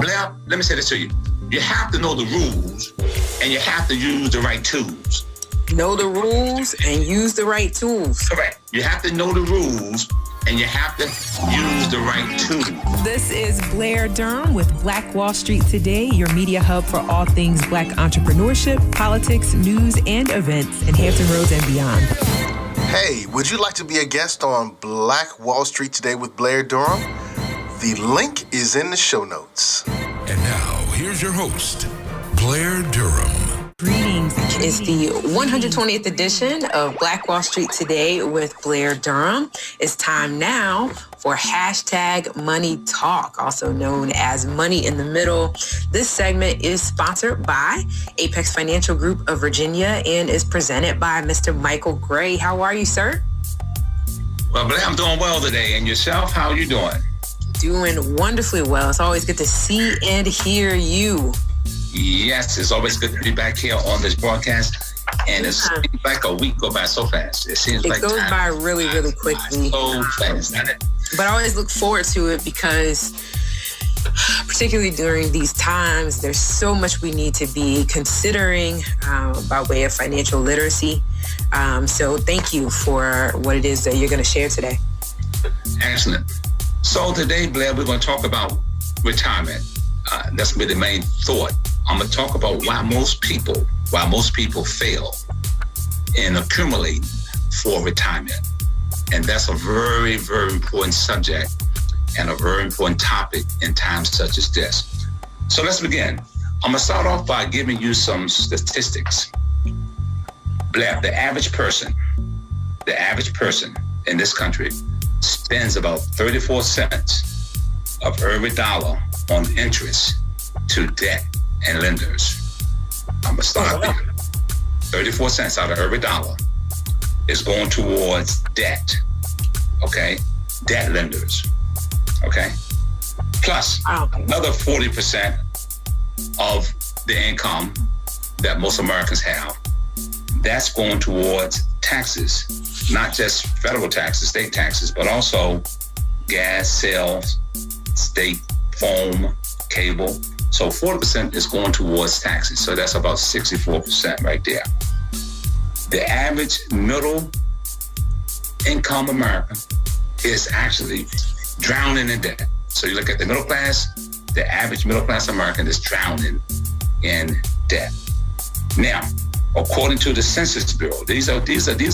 Blair, let me say this to you. You have to know the rules and you have to use the right tools. Know the rules and use the right tools. Correct. You have to know the rules and you have to use the right tools. This is Blair Durham with Black Wall Street Today, your media hub for all things Black entrepreneurship, politics, news, and events in Hampton Roads and beyond. Hey, would you like to be a guest on Black Wall Street Today with Blair Durham? The link is in the show notes. And now, here's your host, Blair Durham. Greetings. It's the 120th edition of Black Wall Street Today with Blair Durham. It's time now for hashtag Money Talk, also known as Money in the Middle. This segment is sponsored by Apex Financial Group of Virginia and is presented by Mr. Michael Gray. How are you, sir? Well, Blair, I'm doing well today. And yourself, how are you doing? Doing wonderfully well. It's always good to see and hear you. Yes, it's always good to be back here on this broadcast. And it seems like a week go by so fast. It goes by really, really quickly. So fast, doesn't it? But I always look forward to it because particularly during these times, there's so much we need to be considering by way of financial literacy. So thank you for what it is that you're going to share today. Excellent. So today, Blair, we're going to talk about retirement. That's going to be the main thought. I'm going to talk about why most people fail in accumulating for retirement. And that's a very, very important subject and a very important topic in times such as this. So let's begin. I'm going to start off by giving you some statistics. Blair, the average person in this country spends about 34 cents of every dollar on interest to debt and lenders. I'm going to start there. 34 cents out of every dollar is going towards debt, okay? Debt lenders, okay? Plus another 40% of the income that most Americans have, that's going towards taxes, not just federal taxes, state taxes, but also gas, sales, state, phone, cable. So 40% is going towards taxes. So that's about 64% right there. The average middle income American is actually drowning in debt. So you look at the middle class, the average middle class American is drowning in debt. Now, according to the Census Bureau, these are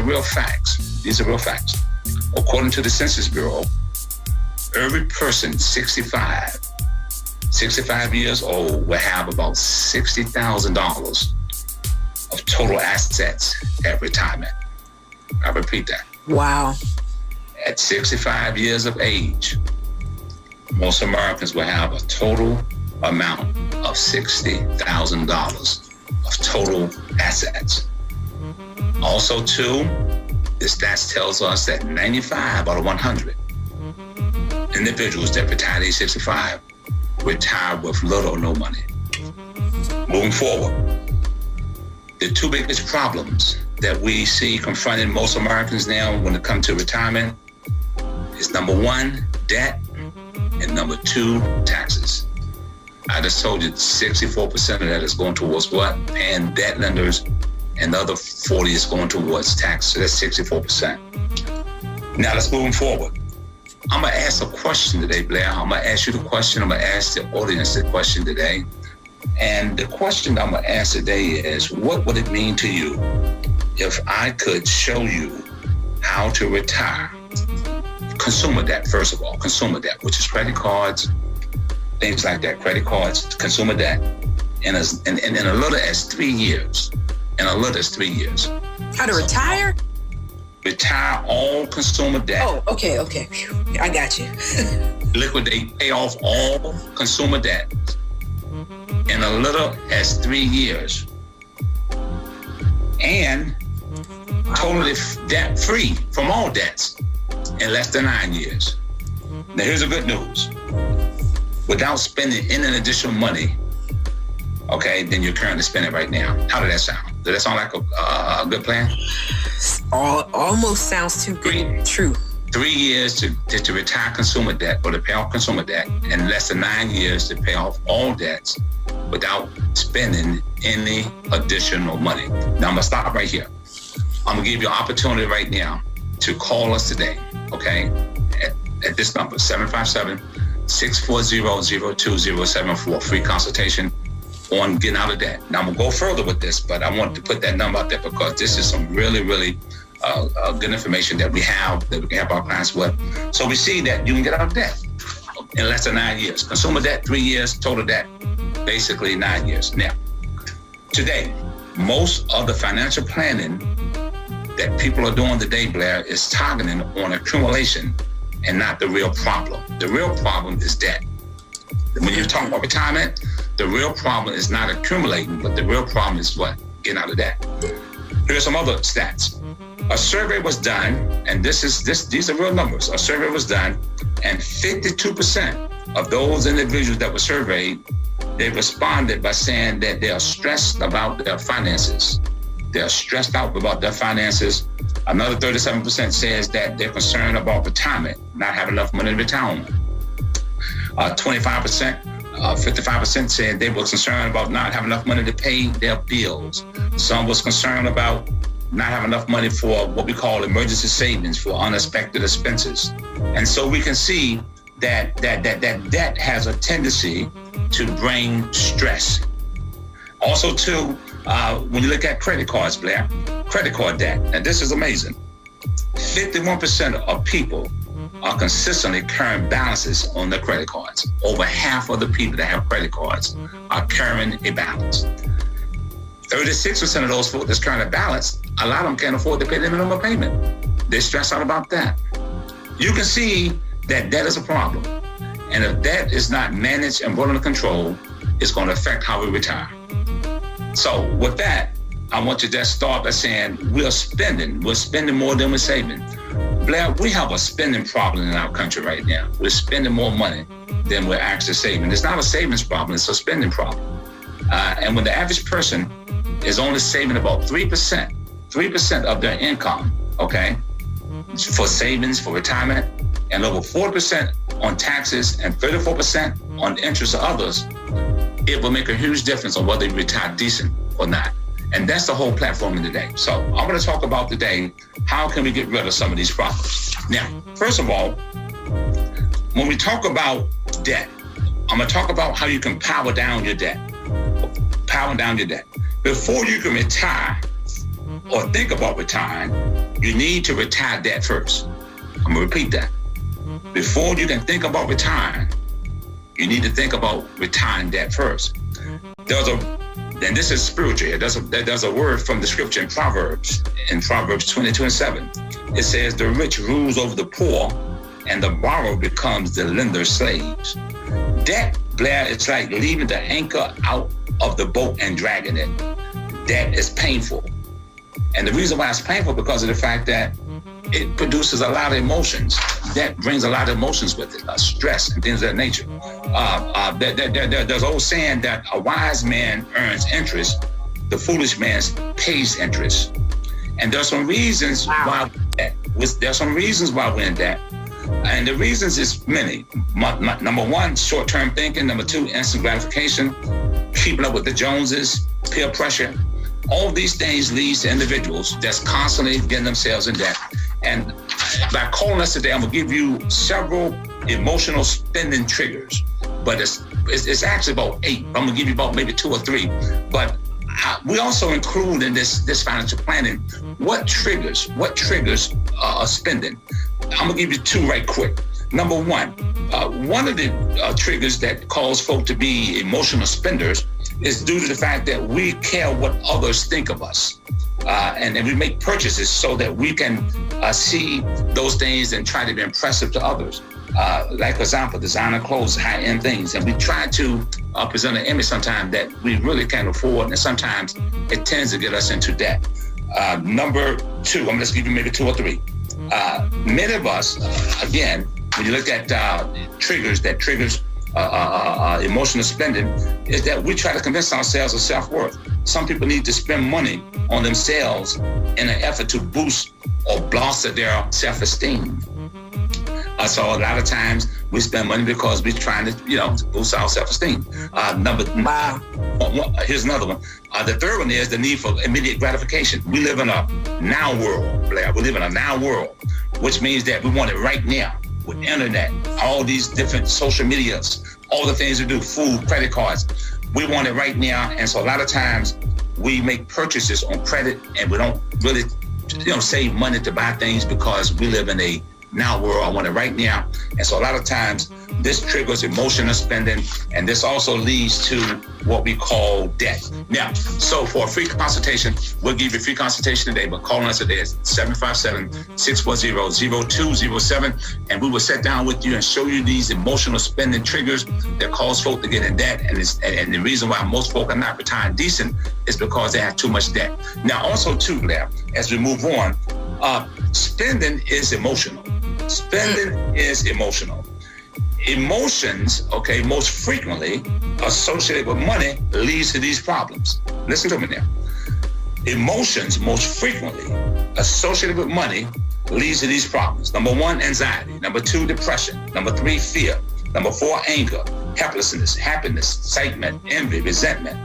real facts. These are real facts. According to the Census Bureau, every person 65 years old will have about $60,000 of total assets at retirement. I repeat that. Wow. At 65 years of age, most Americans will have a total amount of $60,000 of total assets. Also, too, the stats tells us that 95 out of 100 individuals that retire at age 65 retire with little or no money. Moving forward, the two biggest problems that we see confronting most Americans now when it comes to retirement is number one, debt, and number two, taxes. I just told you 64% of that is going towards what? Paying debt lenders, and the other 40 is going towards tax. So that's 64%. Now let's move forward. I'm going to ask a question today, Blair. I'm going to ask you the question. I'm going to ask the audience the question today. And the question I'm going to ask today is, what would it mean to you if I could show you how to retire? Consumer debt, first of all, consumer debt, which is credit cards, things like that, credit cards, consumer debt, in as little as 3 years. How to retire? Retire all consumer debt. Oh, okay. I got you. Liquidate, pay off all consumer debt in as little as 3 years. And totally debt-free from all debts in less than 9 years. Now, here's the good news. Without spending any additional money, okay, than you're currently spending right now. How did that sound? Does that sound like a good plan? Almost sounds too good to be true. 3 years to retire consumer debt or to pay off consumer debt, and less than 9 years to pay off all debts without spending any additional money. Now, I'm gonna stop right here. I'm gonna give you an opportunity right now to call us today, okay? At this number, 757-640-0274, free consultation on getting out of debt. Now, I'm gonna go further with this, but I wanted to put that number out there because this is some really, really good information that we have that we can help our clients with. So we see that you can get out of debt in less than 9 years. Consumer debt, 3 years, total debt, basically 9 years. Now, today, most of the financial planning that people are doing today, Blair, is targeting on accumulation and not the real problem. The real problem is debt. When you talk about retirement, the real problem is not accumulating, but the real problem is what? Getting out of debt. Here's some other stats. A survey was done, and these are real numbers. A survey was done, and 52% of those individuals that were surveyed, they responded by saying that they are stressed about their finances. They're stressed out about their finances. Another 37% says that they're concerned about retirement, not having enough money to retire on. 55% said they were concerned about not having enough money to pay their bills. Some was concerned about not having enough money for what we call emergency savings for unexpected expenses. And so we can see that debt has a tendency to bring stress. Also, too, when you look at credit cards, Blair, credit card debt, and this is amazing. 51% of people are consistently carrying balances on their credit cards. Over half of the people that have credit cards are carrying a balance. 36% of those folks that's carrying a balance, a lot of them can't afford to pay the minimum payment. They stress out about that. You can see that debt is a problem. And if debt is not managed and brought under control, it's going to affect how we retire. So with that, I want you to start by saying we're spending more than we're saving. Blair, we have a spending problem in our country right now. We're spending more money than we're actually saving. It's not a savings problem, it's a spending problem. And when the average person is only saving about 3% of their income, okay, for savings, for retirement, and over 40% on taxes and 34% on interest of others, it will make a huge difference on whether you retire decent or not. And that's the whole platform in today. So I'm going to talk about today, how can we get rid of some of these problems? Now, first of all, when we talk about debt, I'm going to talk about how you can power down your debt. Power down your debt. Before you can retire or think about retiring, you need to retire debt first. I'm going to repeat that. Before you can think about retiring, you need to think about retiring debt first. And this is spiritual here. There's a word from the scripture in Proverbs 22:7. It says, the rich rules over the poor, and the borrower becomes the lender's slaves. Debt, Blair, it's like leaving the anchor out of the boat and dragging it. Debt is painful. And the reason why it's painful because of the fact that it produces a lot of emotions. Debt brings a lot of emotions with it, stress and things of that nature. There's an old saying that a wise man earns interest, the foolish man pays interest. And there's some reasons why we're in debt. And the reasons is many. Number one, short-term thinking. Number two, instant gratification, keeping up with the Joneses, peer pressure. All these things leads to individuals that's constantly getting themselves in debt. And by calling us today, I'm gonna give you several emotional spending triggers, but it's actually about 8. I'm gonna give you about maybe 2 or 3. But we also include in this financial planning what triggers spending. I'm gonna give you 2 right quick. Number one of the triggers that cause folk to be emotional spenders is due to the fact that we care what others think of us. And we make purchases so that we can see those things and try to be impressive to others. Like, for example, designer clothes, high-end things. And we try to present an image sometimes that we really can't afford, and sometimes it tends to get us into debt. Number 2, I'm going to give you maybe 2 or 3. Many of us, again, when you look at triggers emotional spending, is that we try to convince ourselves of self-worth. Some people need to spend money on themselves in an effort to boost or bolster their self-esteem. So a lot of times we spend money because we're trying to, boost our self-esteem. Here's another one. The third one is the need for immediate gratification. We live in a now world, Blair. We live in a now world, which means that we want it right now with internet, all these different social medias, all the things we do, food, credit cards. We want it right now. And so a lot of times we make purchases on credit and we don't really, save money to buy things because we live in a now world. I want it right now. And so a lot of times this triggers emotional spending, and this also leads to what we call debt. Now, so for a free consultation, we'll give you a free consultation today, but calling us today is 757-640-0207, and we will sit down with you and show you these emotional spending triggers that cause folk to get in debt. And the reason why most folk are not retiring decent is because they have too much debt. Now, also too, Blair, as we move on, spending is emotional. Spending is emotional. Emotions, most frequently associated with money leads to these problems. Listen to me now. Emotions most frequently associated with money leads to these problems. Number 1, anxiety. Number 2, depression. Number 3, fear. Number 4, anger, helplessness, happiness, excitement, envy, resentment.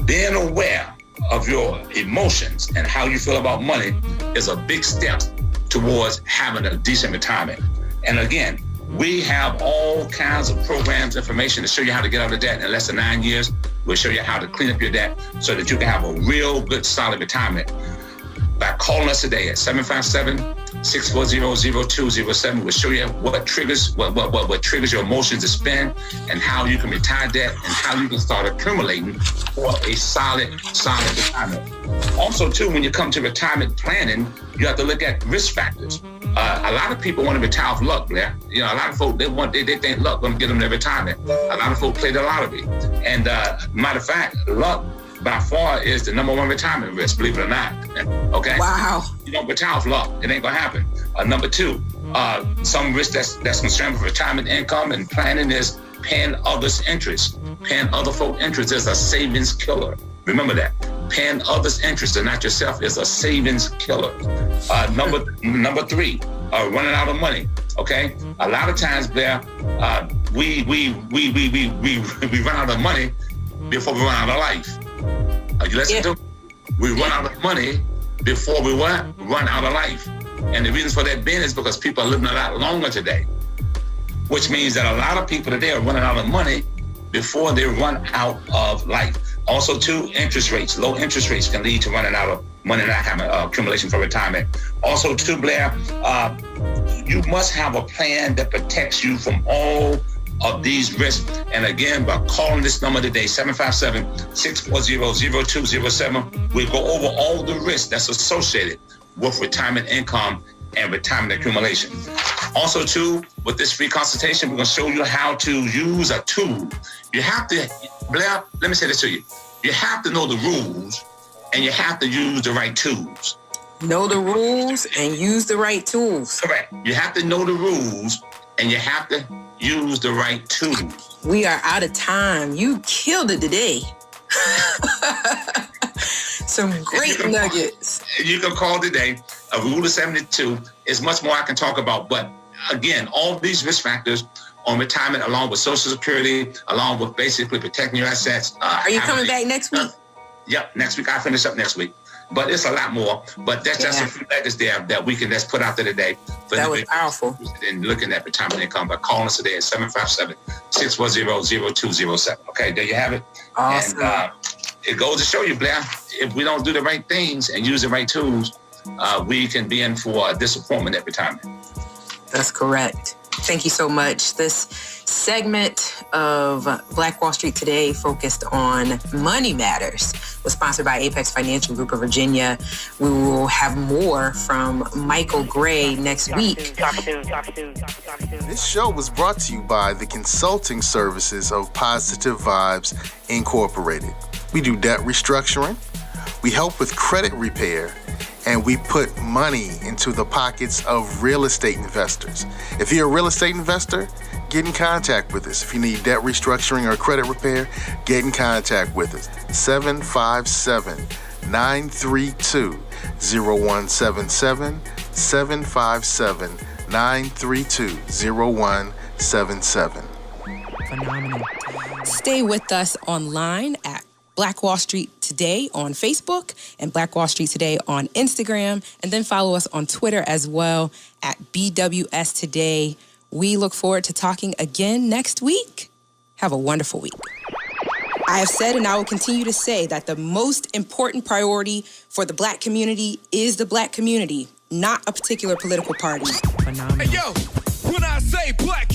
Being aware of your emotions and how you feel about money is a big step towards having a decent retirement. And again, we have all kinds of programs, information to show you how to get out of debt in less than 9 years. We'll show you how to clean up your debt so that you can have a real good, solid retirement. By calling us today at 757-640-0207, we'll show you what triggers your emotions to spend and how you can retire debt and how you can start accumulating for a solid retirement. Also, too, when you come to retirement planning, you have to look at risk factors. A lot of people want to retire off luck, Blair. A lot of folk, they think luck going to get them their retirement. A lot of folk play the lottery. And matter of fact, luck by far is the number 1 retirement risk, believe it or not. Okay? Wow. You don't retire off luck. It ain't going to happen. Number 2, some risk that's concerned with retirement income and planning is paying others' interest. Paying other folk interest is a savings killer. Remember that. Paying others' interest and not yourself is a savings killer. Number 3, running out of money. Okay, a lot of times, Blair, we run out of money before we run out of life. Are you listening to me? We run out of money before we run out of life. And the reason for that being is because people are living a lot longer today, which means that a lot of people today are running out of money before they run out of life. Also, too, interest rates. Low interest rates can lead to running out of money, not having accumulation for retirement. Also, too, Blair, you must have a plan that protects you from all of these risks. And again, by calling this number today, 757-640-0207, we go over all the risks that's associated with retirement income and retirement accumulation. Also, too, with this free consultation, we're going to show you how to use a tool. You have to, Blair, let me say this to you. You have to know the rules and you have to use the right tools. Know the rules and use the right tools. Correct. You have to know the rules and you have to use the right tools. We are out of time. You killed it today. Some great nuggets. You can call today. A rule of 72 is much more I can talk about. But again, all these risk factors on retirement, along with Social Security, along with basically protecting your assets. Are you coming back next week? Yep, next week. I'll finish up next week. But it's a lot more. But that's just a few nuggets there that we can just put out there today. That was powerful. And looking at retirement income by calling us today at 757-640-0207. Okay, there you have it. Awesome. And it goes to show you, Blair, if we don't do the right things and use the right tools, we can be in for a disappointment at retirement. That's correct. Thank you so much. This segment of Black Wall Street Today focused on money matters was sponsored by Apex Financial Group of Virginia. We will have more from Michael Gray next week. This show was brought to you by the consulting services of Positive Vibes Incorporated. We do debt restructuring, we help with credit repair, and we put money into the pockets of real estate investors. If you're a real estate investor, get in contact with us. If you need debt restructuring or credit repair, get in contact with us. 757-932-0177, 932-0177. Phenomenal. Stay with us online at Black Wall Street Today on Facebook and Black Wall Street Today on Instagram, and then follow us on Twitter as well at BWS Today. We look forward to talking again next week. Have a wonderful week. I have said and I will continue to say that the most important priority for the Black community is the Black community, not a particular political party. Phenomenal. Hey, yo, when I say Black